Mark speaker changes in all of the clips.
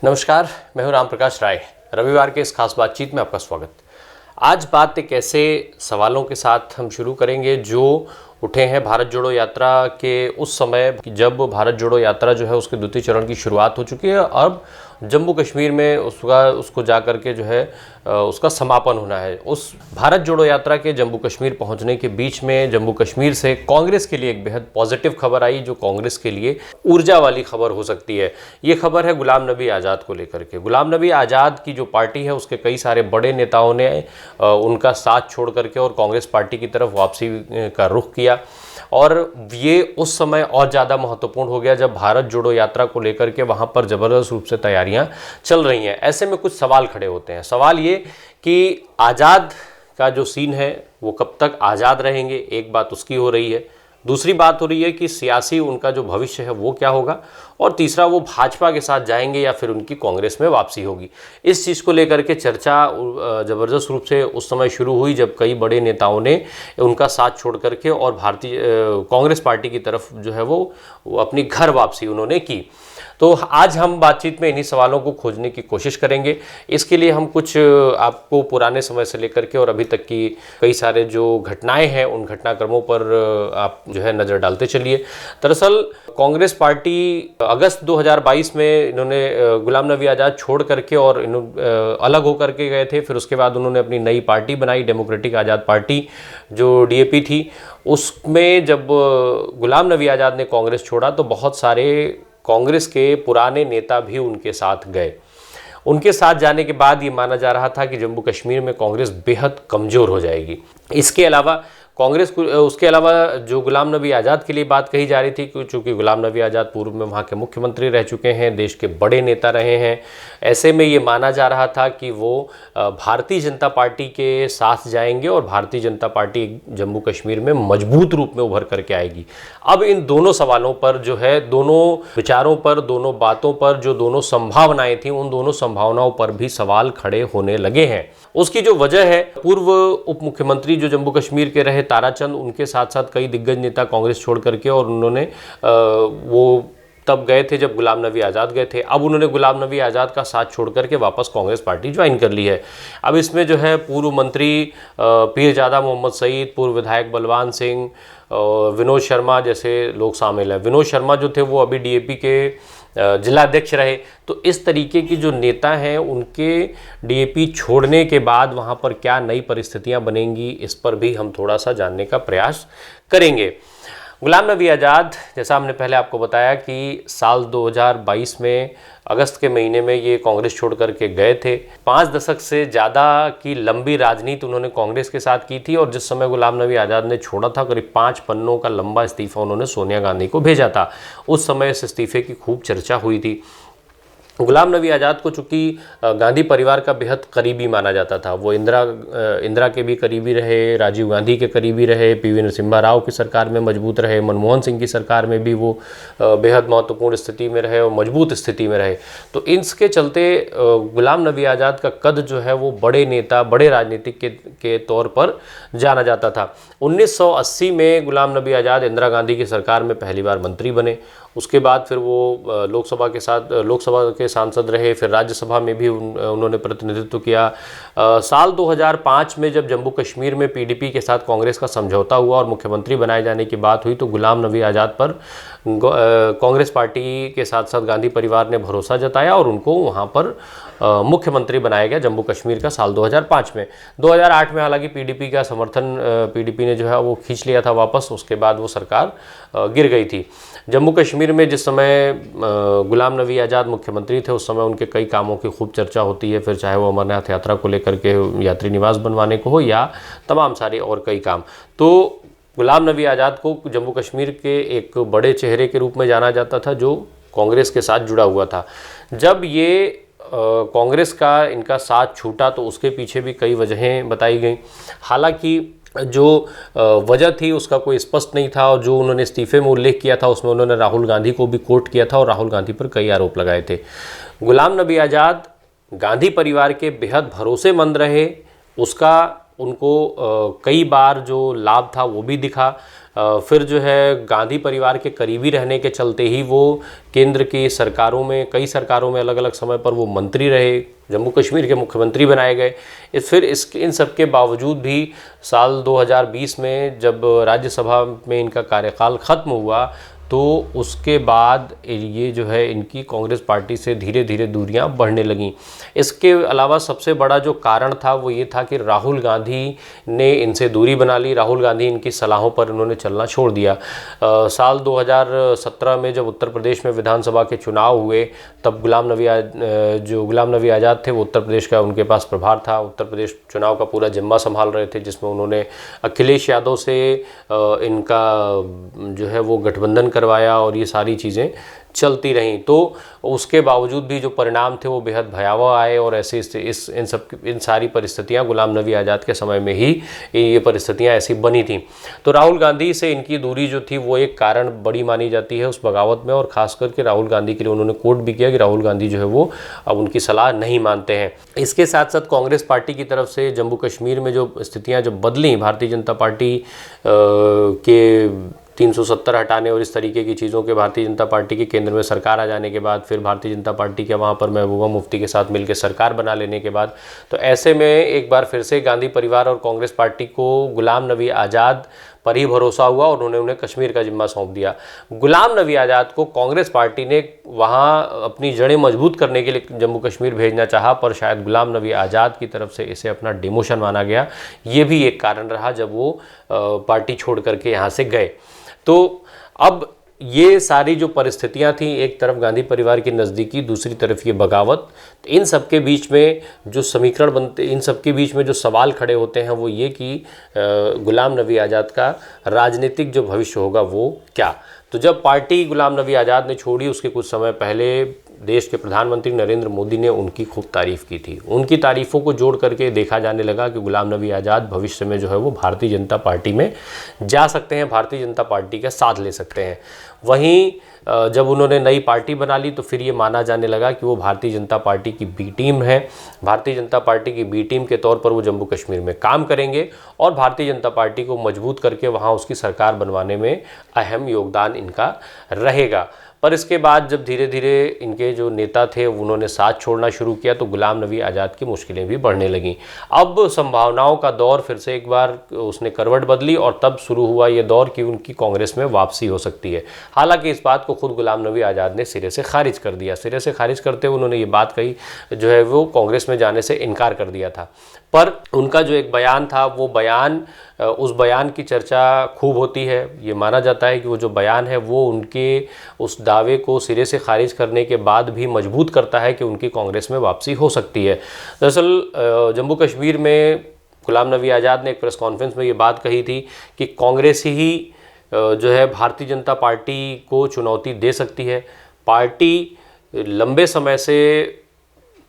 Speaker 1: नमस्कार, मैं हूं राम प्रकाश राय। रविवार के इस खास बातचीत में आपका स्वागत। आज बात एक ऐसे सवालों के साथ हम शुरू करेंगे जो उठे हैं भारत जोड़ो यात्रा के उस समय, जब भारत जोड़ो यात्रा जो है उसके द्वितीय चरण की शुरुआत हो चुकी है। अब जम्मू कश्मीर में उसको जा कर के जो है उसका समापन होना है। उस भारत जोड़ो यात्रा के जम्मू कश्मीर पहुंचने के बीच में जम्मू कश्मीर से कांग्रेस के लिए एक बेहद पॉजिटिव खबर आई, जो कांग्रेस के लिए ऊर्जा वाली खबर हो सकती है। ये खबर है गुलाम नबी आज़ाद को लेकर के। गुलाम नबी आज़ाद की जो पार्टी है उसके कई सारे बड़े नेताओं ने उनका साथ छोड़ करके और कांग्रेस पार्टी की तरफ वापसी का रुख किया। और ये उस समय और ज़्यादा महत्वपूर्ण हो गया जब भारत जोड़ो यात्रा को लेकर के वहाँ पर ज़बरदस्त रूप से तैयारियां चल रही हैं। ऐसे में कुछ सवाल खड़े होते हैं। सवाल ये कि आज़ाद का जो सीन है वो कब तक आज़ाद रहेंगे, एक बात उसकी हो रही है। दूसरी बात हो रही है कि सियासी उनका जो भविष्य है वो क्या होगा। और तीसरा, वो भाजपा के साथ जाएंगे या फिर उनकी कांग्रेस में वापसी होगी। इस चीज़ को लेकर के चर्चा ज़बरदस्त रूप से उस समय शुरू हुई जब कई बड़े नेताओं ने उनका साथ छोड़ करके और भारतीय कांग्रेस पार्टी की तरफ जो है वो अपनी घर वापसी उन्होंने की। तो आज हम बातचीत में इन्हीं सवालों को खोजने की कोशिश करेंगे। इसके लिए हम कुछ आपको पुराने समय से लेकर के और अभी तक की कई सारे जो घटनाएं हैं उन घटनाक्रमों पर आप जो है नज़र डालते चलिए। दरअसल कांग्रेस पार्टी अगस्त 2022 में इन्होंने गुलाम नबी आज़ाद छोड़ करके और अलग होकर के गए थे। फिर उसके बाद उन्होंने अपनी नई पार्टी बनाई, डेमोक्रेटिक आज़ाद पार्टी, जो डीएपी थी। उसमें जब गुलाम नबी आज़ाद ने कांग्रेस छोड़ा तो बहुत सारे कांग्रेस के पुराने नेता भी उनके साथ गए। उनके साथ जाने के बाद ये माना जा रहा था कि जम्मू कश्मीर में कांग्रेस बेहद कमज़ोर हो जाएगी। इसके अलावा उसके अलावा जो गुलाम नबी आज़ाद के लिए बात कही जा रही थी, क्योंकि गुलाम नबी आज़ाद पूर्व में वहाँ के मुख्यमंत्री रह चुके हैं, देश के बड़े नेता रहे हैं। ऐसे में ये माना जा रहा था कि वो भारतीय जनता पार्टी के साथ जाएंगे और भारतीय जनता पार्टी जम्मू कश्मीर में मजबूत रूप में उभर करके आएगी। अब इन दोनों सवालों पर जो है, दोनों विचारों पर, दोनों बातों पर, जो दोनों संभावनाएं थी, उन दोनों संभावनाओं पर भी सवाल खड़े होने लगे हैं। उसकी जो वजह है, पूर्व उप मुख्यमंत्री जो जम्मू कश्मीर के रहे ताराचंद, उनके साथ साथ कई दिग्गज नेता कांग्रेस छोड़ करके, और उन्होंने वो तब गए थे जब गुलाम नबी आज़ाद गए थे। अब उन्होंने गुलाम नबी आज़ाद का साथ छोड़ करके वापस कांग्रेस पार्टी ज्वाइन कर ली है। अब इसमें जो है पूर्व मंत्री पीरजादा मोहम्मद सईद, पूर्व विधायक बलवान सिंह, विनोद शर्मा जैसे लोग शामिल हैं। विनोद शर्मा जो थे वो अभी डीएपी के जिलाध्यक्ष रहे। तो इस तरीके की जो नेता हैं उनके डीएपी छोड़ने के बाद वहाँ पर क्या नई परिस्थितियाँ बनेंगी, इस पर भी हम थोड़ा सा जानने का प्रयास करेंगे। गुलाम नबी आज़ाद, जैसा हमने पहले आपको बताया कि साल 2022 में अगस्त के महीने में ये कांग्रेस छोड़ करके गए थे। 5 दशक से ज़्यादा की लंबी राजनीति उन्होंने कांग्रेस के साथ की थी। और जिस समय गुलाम नबी आज़ाद ने छोड़ा था, करीब 5 पन्नों का लंबा इस्तीफा उन्होंने सोनिया गांधी को भेजा था। उस समय इस इस्तीफे की खूब चर्चा हुई थी। गुलाम नबी आज़ाद को चूँकि गांधी परिवार का बेहद करीबी माना जाता था, वो इंदिरा के भी करीबी रहे, राजीव गांधी के करीबी रहे, पीवी नरसिम्हा राव की सरकार में मजबूत रहे, मनमोहन सिंह की सरकार में भी वो बेहद महत्वपूर्ण स्थिति में रहे और मजबूत स्थिति में रहे। तो इसके चलते गुलाम नबी आज़ाद का कद जो है वो बड़े नेता, बड़े राजनीतिक के तौर पर जाना जाता था। 1980 में गुलाम नबी आज़ाद इंदिरा गांधी की सरकार में पहली बार मंत्री बने। उसके बाद फिर वो लोकसभा के सांसद रहे, फिर राज्यसभा में भी उन्होंने प्रतिनिधित्व किया। साल 2005 में जब जम्मू कश्मीर में पीडीपी के साथ कांग्रेस का समझौता हुआ और मुख्यमंत्री बनाए जाने की बात हुई, तो गुलाम नबी आज़ाद पर कांग्रेस पार्टी के साथ साथ गांधी परिवार ने भरोसा जताया और उनको वहाँ पर मुख्यमंत्री बनाया गया जम्मू कश्मीर का साल 2005 में। 2008 में हालांकि पीडीपी का समर्थन पीडीपी ने जो है वो खींच लिया था वापस। उसके बाद वो सरकार गिर गई थी। जम्मू कश्मीर में जिस समय गुलाम नबी आज़ाद मुख्यमंत्री थे, उस समय उनके कई कामों की खूब चर्चा होती है, फिर चाहे वो अमरनाथ यात्रा को लेकर के यात्री निवास बनवाने को हो या तमाम सारे और कई काम। तो गुलाम नबी आज़ाद को जम्मू कश्मीर के एक बड़े चेहरे के रूप में जाना जाता था जो कांग्रेस के साथ जुड़ा हुआ था। जब ये कांग्रेस का इनका साथ छूटा तो उसके पीछे भी कई वजहें बताई गई। हालांकि जो वजह थी उसका कोई स्पष्ट नहीं था, और जो उन्होंने इस्तीफे में उल्लेख किया था उसमें उन्होंने राहुल गांधी को भी कोट किया था और राहुल गांधी पर कई आरोप लगाए थे। गुलाम नबी आज़ाद गांधी परिवार के बेहद भरोसेमंद रहे, उसका उनको कई बार जो लाभ था वो भी दिखा। फिर जो है गांधी परिवार के करीबी रहने के चलते ही वो केंद्र की सरकारों में, कई सरकारों में अलग अलग समय पर वो मंत्री रहे, जम्मू कश्मीर के मुख्यमंत्री बनाए गए। फिर इन सब के बावजूद भी साल 2020 में जब राज्यसभा में इनका कार्यकाल ख़त्म हुआ तो उसके बाद ये जो है इनकी कांग्रेस पार्टी से धीरे धीरे दूरियां बढ़ने लगीं। इसके अलावा सबसे बड़ा जो कारण था वो ये था कि राहुल गांधी ने इनसे दूरी बना ली। राहुल गांधी इनकी सलाहों पर उन्होंने चलना छोड़ दिया। साल 2017 में जब उत्तर प्रदेश में विधानसभा के चुनाव हुए तब गुलाम नबी आज़ाद थे, वो उत्तर प्रदेश का उनके पास प्रभार था, उत्तर प्रदेश चुनाव का पूरा जिम्मा संभाल रहे थे, जिसमें उन्होंने अखिलेश यादव से इनका जो है वो गठबंधन करवाया और ये सारी चीज़ें चलती रहीं। तो उसके बावजूद भी जो परिणाम थे वो बेहद भयावह आए और ऐसे इन सारी परिस्थितियां गुलाम नबी आज़ाद के समय में ही ये परिस्थितियां ऐसी बनी थीं। तो राहुल गांधी से इनकी दूरी जो थी वो एक कारण बड़ी मानी जाती है उस बगावत में, और ख़ास करके राहुल गांधी के लिए उन्होंने कोट भी किया कि राहुल गांधी जो है वो अब उनकी सलाह नहीं मानते हैं। इसके साथ साथ कांग्रेस पार्टी की तरफ से जम्मू कश्मीर में जो स्थितियाँ जब बदलीं, भारतीय जनता पार्टी के 370 हटाने और इस तरीके की चीज़ों के भारतीय जनता पार्टी की केंद्र में सरकार आ जाने के बाद, फिर भारतीय जनता पार्टी के वहाँ पर महबूबा मुफ्ती के साथ मिलकर सरकार बना लेने के बाद, तो ऐसे में एक बार फिर से गांधी परिवार और कांग्रेस पार्टी को गुलाम नबी आज़ाद पर ही भरोसा हुआ और उन्होंने उन्हें कश्मीर का जिम्मा सौंप दिया। गुलाम नबी आज़ाद को कांग्रेस पार्टी ने वहाँ अपनी जड़ें मजबूत करने के लिए जम्मू कश्मीर भेजना चाहा, पर शायद गुलाम नबी आज़ाद की तरफ से इसे अपना डिमोशन माना गया। ये भी एक कारण रहा जब वो पार्टी छोड़ करके यहाँ से गए। तो अब ये सारी जो परिस्थितियां थी, एक तरफ गांधी परिवार की नज़दीकी, दूसरी तरफ ये बगावत, तो इन सब के बीच में जो समीकरण बनते, इन सब के बीच में जो सवाल खड़े होते हैं वो ये कि गुलाम नबी आज़ाद का राजनीतिक जो भविष्य होगा वो क्या। तो जब पार्टी गुलाम नबी आज़ाद ने छोड़ी उसके कुछ समय पहले देश के प्रधानमंत्री नरेंद्र मोदी ने उनकी खूब तारीफ़ की थी। उनकी तारीफ़ों को जोड़ करके देखा जाने लगा कि गुलाम नबी आज़ाद भविष्य में जो है वो भारतीय जनता पार्टी में जा सकते हैं, भारतीय जनता पार्टी का साथ ले सकते हैं। वहीं जब उन्होंने नई पार्टी बना ली तो फिर ये माना जाने लगा कि वो भारतीय जनता पार्टी की बी टीम है। भारतीय जनता पार्टी की बी टीम के तौर पर वो जम्मू कश्मीर में काम करेंगे और भारतीय जनता पार्टी को मजबूत करके वहाँ उसकी सरकार बनवाने में अहम योगदान इनका रहेगा। पर इसके बाद जब धीरे धीरे इनके जो नेता थे उन्होंने साथ छोड़ना शुरू किया तो गुलाम नबी आज़ाद की मुश्किलें भी बढ़ने लगीं। अब संभावनाओं का दौर फिर से एक बार उसने करवट बदली और तब शुरू हुआ ये दौर कि उनकी कांग्रेस में वापसी हो सकती है। हालांकि इस बात को खुद गुलाम नबी आज़ाद ने सिरे से खारिज कर दिया। सिरे से खारिज करते हुए उन्होंने ये बात कही, जो है वो कांग्रेस में जाने से इनकार कर दिया था। पर उनका जो एक बयान था वो बयान, उस बयान की चर्चा खूब होती है। ये माना जाता है कि वो जो बयान है वो उनके उस दावे को सिरे से खारिज करने के बाद भी मजबूत करता है कि उनकी कांग्रेस में वापसी हो सकती है। दरअसल जम्मू कश्मीर में गुलाम नबी आज़ाद ने एक प्रेस कॉन्फ्रेंस में ये बात कही थी कि कांग्रेस ही जो है भारतीय जनता पार्टी को चुनौती दे सकती है। पार्टी लंबे समय से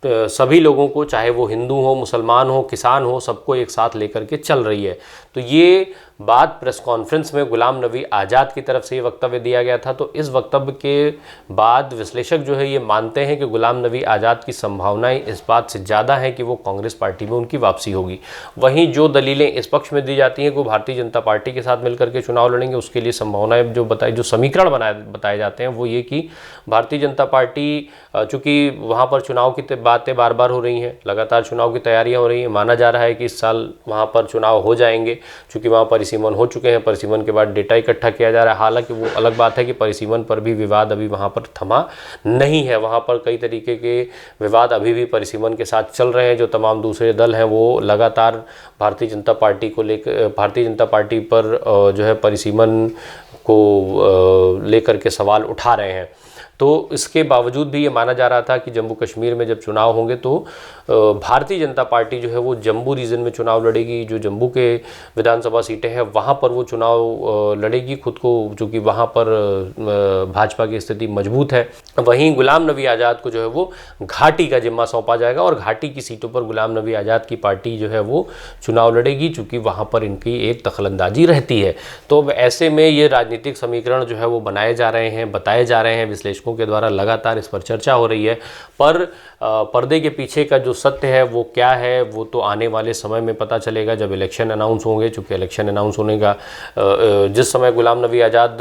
Speaker 1: सभी लोगों को, चाहे वो हिंदू हो, मुसलमान हो, किसान हो, सबको एक साथ लेकर के चल रही है। तो ये बात प्रेस कॉन्फ्रेंस में गुलाम नबी आज़ाद की तरफ से ये वक्तव्य दिया गया था। तो इस वक्तव्य के बाद विश्लेषक जो है ये मानते हैं कि गुलाम नबी आज़ाद की संभावनाएं इस बात से ज़्यादा हैं कि वो कांग्रेस पार्टी में उनकी वापसी होगी। वहीं जो दलीलें इस पक्ष में दी जाती हैं कि वो भारतीय जनता पार्टी के साथ मिलकर के चुनाव लड़ेंगे, उसके लिए संभावनाएं जो समीकरण बताए जाते हैं वो ये कि भारतीय जनता पार्टी, चूँकि वहाँ पर चुनाव की बातें बार बार हो रही हैं, लगातार चुनाव की तैयारियाँ हो रही हैं, माना जा रहा है कि इस साल वहाँ पर चुनाव हो जाएंगे, चूँकि वहाँ परिसीमन हो चुके हैं। परिसीमन के बाद डेटा इकट्ठा किया जा रहा है। हालांकि वो अलग बात है कि परिसीमन पर भी विवाद अभी वहाँ पर थमा नहीं है। वहाँ पर कई तरीके के विवाद अभी भी परिसीमन के साथ चल रहे हैं। जो तमाम दूसरे दल हैं वो लगातार भारतीय जनता पार्टी को लेकर, भारतीय जनता पार्टी पर जो है परिसीमन को लेकर के सवाल उठा रहे हैं। तो इसके बावजूद भी ये माना जा रहा था कि जम्मू कश्मीर में जब चुनाव होंगे तो भारतीय जनता पार्टी जो है वो जम्मू रीजन में चुनाव लड़ेगी। जो जम्मू के विधानसभा सीटें हैं वहाँ पर वो चुनाव लड़ेगी खुद को, चूँकि वहाँ पर भाजपा की स्थिति मजबूत है। वहीं गुलाम नबी आज़ाद को जो है वो घाटी का जिम्मा सौंपा जाएगा और घाटी की सीटों पर गुलाम नबी आज़ाद की पार्टी जो है वो चुनाव लड़ेगी, चूँकि वहाँ पर इनकी एक दखलंदाजी रहती है। तो ऐसे में ये राजनीतिक समीकरण जो है वो बनाए जा रहे हैं, बताए जा रहे हैं विश्लेषकों विश्लेषकों के द्वारा लगातार इस पर चर्चा हो रही है, पर पर्दे के पीछे का जो सत्य है वो क्या है वो तो आने वाले समय में पता चलेगा जब इलेक्शन अनाउंस होंगे। चूँकि इलेक्शन अनाउंस होने का जिस समय गुलाम नबी आज़ाद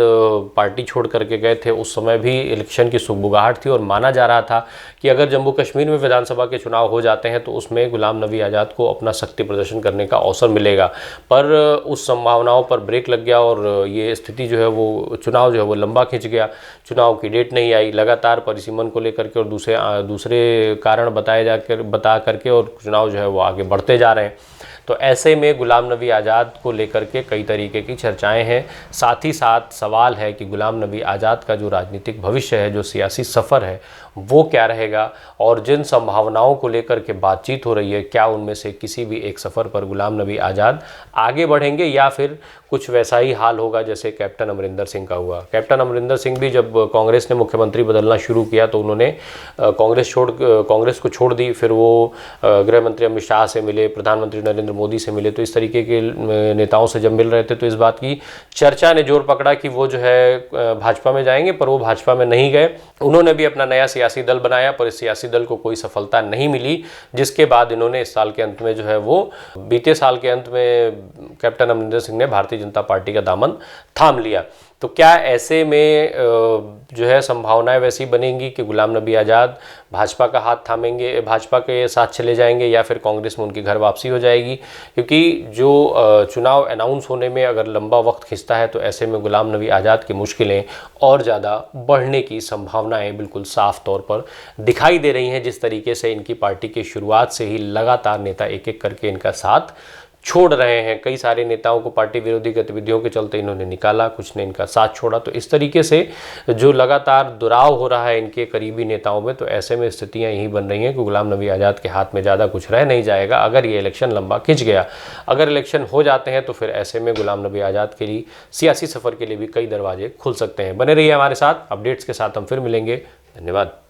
Speaker 1: पार्टी छोड़ करके गए थे उस समय भी इलेक्शन की सुगबुगाहट थी और माना जा रहा था कि अगर जम्मू कश्मीर में विधानसभा के चुनाव हो जाते हैं तो उसमें गुलाम नबी आज़ाद को अपना शक्ति प्रदर्शन करने का अवसर मिलेगा। पर उस संभावनाओं पर ब्रेक लग गया और ये स्थिति जो है वो चुनाव जो है वो लंबा खिंच गया। चुनाव की डेट नहीं आई, लगातार परिसीमन को लेकर के और दूसरे कारण बता करके और चुनाव जो है वो आगे बढ़ते जा रहे हैं। तो ऐसे में गुलाम नबी आज़ाद को लेकर के कई तरीके की चर्चाएं हैं। साथ ही साथ सवाल है कि गुलाम नबी आज़ाद का जो राजनीतिक भविष्य है, जो सियासी सफ़र है वो क्या रहेगा, और जिन संभावनाओं को लेकर के बातचीत हो रही है क्या उनमें से किसी भी एक सफ़र पर गुलाम नबी आज़ाद आगे बढ़ेंगे या फिर कुछ वैसा ही हाल होगा जैसे कैप्टन अमरिंदर सिंह का हुआ। कैप्टन अमरिंदर सिंह भी जब कांग्रेस ने मुख्यमंत्री बदलना शुरू किया तो उन्होंने कांग्रेस को छोड़ दी, फिर वो गृह मंत्री अमित शाह से मिले, प्रधानमंत्री नरेंद्र मोदी से मिले। तो इस तरीके के नेताओं से जब मिल रहे थे तो इस बात की चर्चा ने जोर पकड़ा कि वो जो है भाजपा में जाएंगे, पर वो भाजपा में नहीं गए। उन्होंने भी अपना नया सियासी दल बनाया पर इस सियासी दल को कोई सफलता नहीं मिली, जिसके बाद इन्होंने इस साल के अंत में जो है वो बीते साल के अंत में कैप्टन अमरिंदर सिंह ने भारतीय जनता पार्टी का दामन थाम लिया। तो क्या ऐसे में जो है संभावनाएं वैसी बनेंगी कि गुलाम नबी आज़ाद भाजपा का हाथ थामेंगे, भाजपा के साथ चले जाएंगे, या फिर कांग्रेस में उनकी घर वापसी हो जाएगी? क्योंकि जो चुनाव अनाउंस होने में अगर लंबा वक्त खिंचता है तो ऐसे में गुलाम नबी आज़ाद की मुश्किलें और ज़्यादा बढ़ने की संभावनाएं बिल्कुल साफ तौर पर दिखाई दे रही हैं। जिस तरीके से इनकी पार्टी की शुरुआत से ही लगातार नेता एक एक करके इनका साथ छोड़ रहे हैं। कई सारे नेताओं को पार्टी विरोधी गतिविधियों के चलते इन्होंने निकाला, कुछ ने इनका साथ छोड़ा। तो इस तरीके से जो लगातार दुराव हो रहा है इनके करीबी नेताओं में, तो ऐसे में स्थितियां यही बन रही हैं कि गुलाम नबी आज़ाद के हाथ में ज़्यादा कुछ रह नहीं जाएगा अगर ये इलेक्शन लंबा खिंच गया। अगर इलेक्शन हो जाते हैं तो फिर ऐसे में गुलाम नबी आज़ाद के लिए सियासी सफ़र के लिए भी कई दरवाजे खुल सकते हैं। बने रहिए हमारे साथ, अपडेट्स के साथ हम फिर मिलेंगे। धन्यवाद।